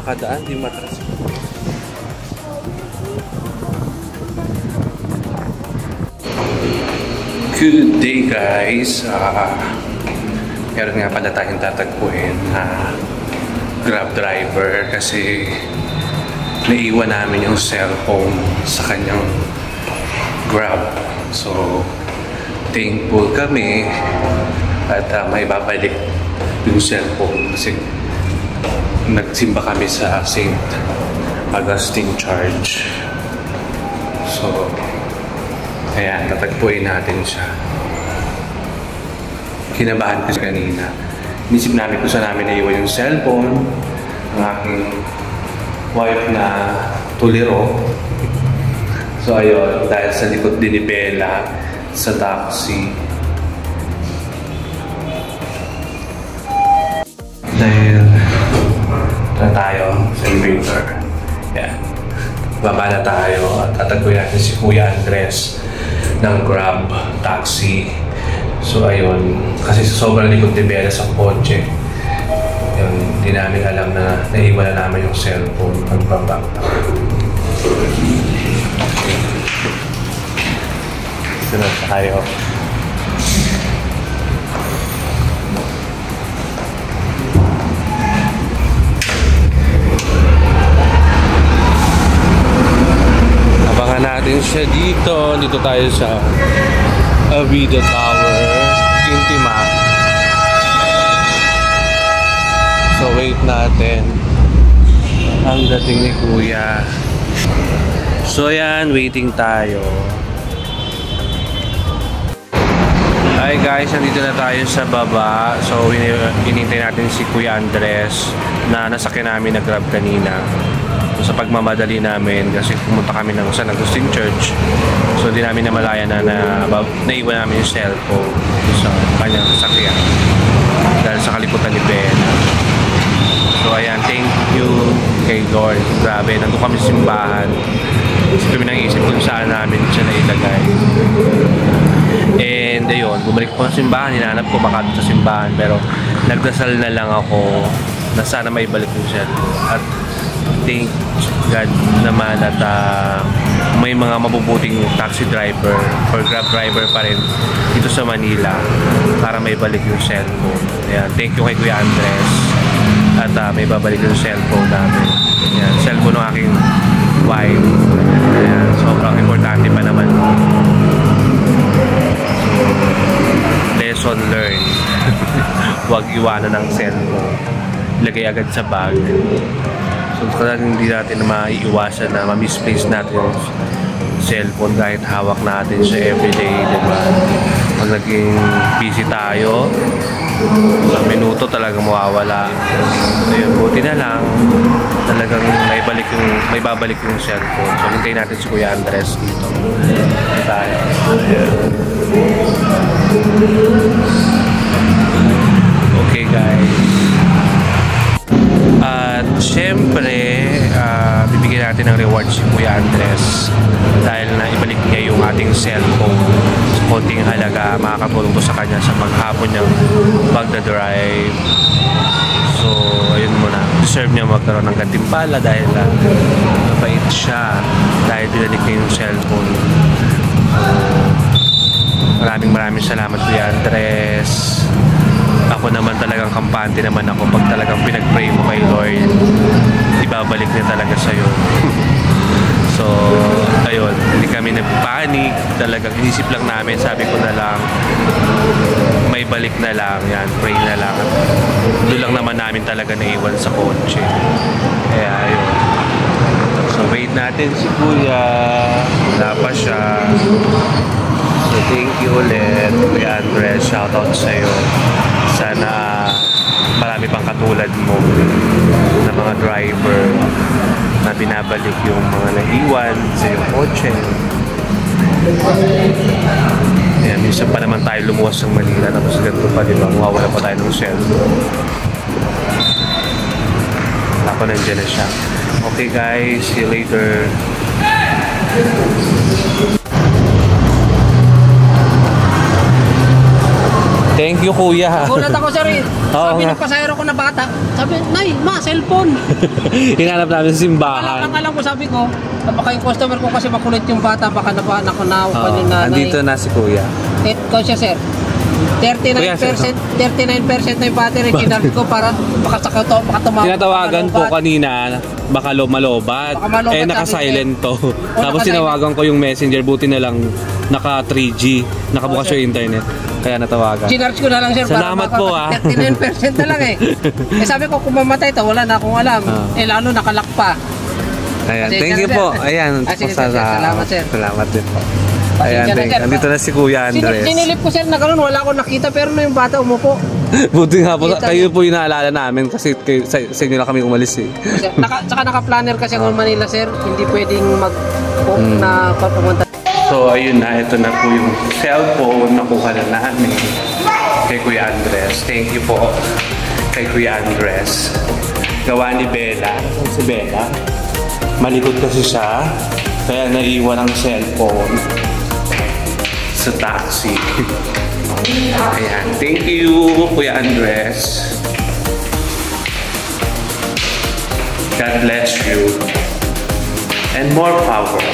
makadaan, di matras. Good day guys. Meron nga pala tayong tatagpuin na Grab driver kasi naiwan namin yung cellphone sa kanyang Grab. So thankful kami at may babalik yung cellphone kasi nagsimba kami sa St. Augustine Church. So ayan, tatagpuin natin siya. Kinabahan kasi kanina. Inisip namin kung saan namin naiwan yung cellphone ng aking wife na tuliro. So ayun, dahil sa likod din ni Bella sa taxi. Dahil na tayo sa elevator. Yan. Baba na tayo at tatagpuin natin si Kuya Andres ng Grab taxi. So ayun, kasi sa sobrang likod ni Bella sa kotse, yun, hindi namin alam na naiwan na namin yung cellphone pagbaba. Sunod tayo. Abangan natin siya dito. Dito tayo sa Avida Tower, Intima. So wait natin ang dating ni Kuya. So yan, waiting tayo. Hi guys, nandito na tayo sa baba. So hinintay natin si Kuya Andres na nasakyan namin na Grab kanina. So, sa pagmamadali namin kasi pumunta kami ng St. Augustine Church, so hindi namin namalayan na naiwan namin yung cellphone sa kanyang sasakyan dahil sa kaliputan ni Bella. So ayan, thank you kay Lord. Grabe, nandun kami sa simbahan. Kasi kami nang isip kung saan namin siya nailagay. And ayun, bumalik po sa simbahan, hinanap ko baka sa simbahan, pero nagdasal na lang ako na sana maibalik yung cellphone. At thank God naman at may mga mabubuting taxi driver or Grab driver pa rin dito sa Manila para may balik yung cellphone. Ayan, thank you kay Kuya Andres at may babalik yung cellphone namin. Ayan, cellphone ng aking wife. Ayan, sobrang importante pa naman. So, lesson learned. Huwag iwanan ng cellphone. Ilagay agad sa bag. So talagang hindi natin na maiiwasan na ma-misplace natin yung cellphone kahit hawak natin siya everyday, diba? Pag naging busy tayo, sa minuto talagang mawawala. Ayun, buti na lang talagang may babalik yung cellphone. So hintayin natin si Kuya Andres dito. Tayo. Okay guys. At syempre, bibigyan natin ng reward si Kuya Andres dahil na ibalik niya yung ating cellphone sa konting halaga. Makakatulong po sa kanya sa maghapon niyang pagdadrive. So ayun muna, deserve niya magkaroon ng gantimpala dahil mabait siya dahil binalik niya yung cellphone. So maraming salamat Kuya Andres. Ako naman talagang kampante naman ako pag talagang pinag-pray mo kay Lord, ibabalik niya talaga sa'yo. So ayun, hindi kami nagpanik, talagang inisip lang namin, sabi ko na lang may balik na lang, yan, pray na lang. Doon lang naman namin talaga naiwan sa kotse. Kaya ayun, so wait natin si Kuya, wala pa siya. So thank you ulit Kuya Andres, shoutout sa'yo. Sana marami pang katulad mo na mga driver na binabalik yung mga naiwan sa iyong kotse. Ayan, minsan pa naman tayo lumuwas ng Manila tapos ganito pa, diba? Mawawala pa tayo ng cellphone. Ako nandiyan na siya. Okay guys, see you later. Thank you you, kuya. Gulat ako, sir. Sabi nga. ng pasahero ko na bata, sabi, Nay, ma, cellphone. Hinanap namin sa simbahan. Alam ko, sabi ko, baka yung customer ko kasi makulit yung bata, baka nakunaw pa yung nanay. Andito na si kuya. Ikaw siya, sir. 39% na yung battery kinarge ko para baka tumawag. Tinatawagan po kanina, baka malobat. Naka-silent to. Tapos tinawagan ko yung messenger, buti na lang naka 3G, nakabukas yung internet. Kaya natawagan. Ginarge ko na lang, sir. Salamat po, 39% na lang eh. Sabi ko, kung mamatay to, wala na akong alam. Lalo nakalak pa. Ayan, thank you po. Ayan, salamat, sir. Salamat din po. Ayan, andito na si Kuya Andres. Sinilip ko, sir, na gano'n, wala akong nakita, pero na yung bata umupo. Buti nga po, kayo po yung naalala namin kasi sa inyo na kami umalis eh. Tsaka naka-planner kasi ako Manila, sir. Hindi pwedeng mag-book na papumunta. So, ayun na. Ito na po yung cellphone na kuha na namin kay Kuya Andres. Thank you po kay Kuya Andres. Gawa ni Bella. Si Bella. Malikot kasi siya. Kaya naiwan ang cellphone sa taxi. Ayan. Thank you, Kuya Andres. God bless you. And more power.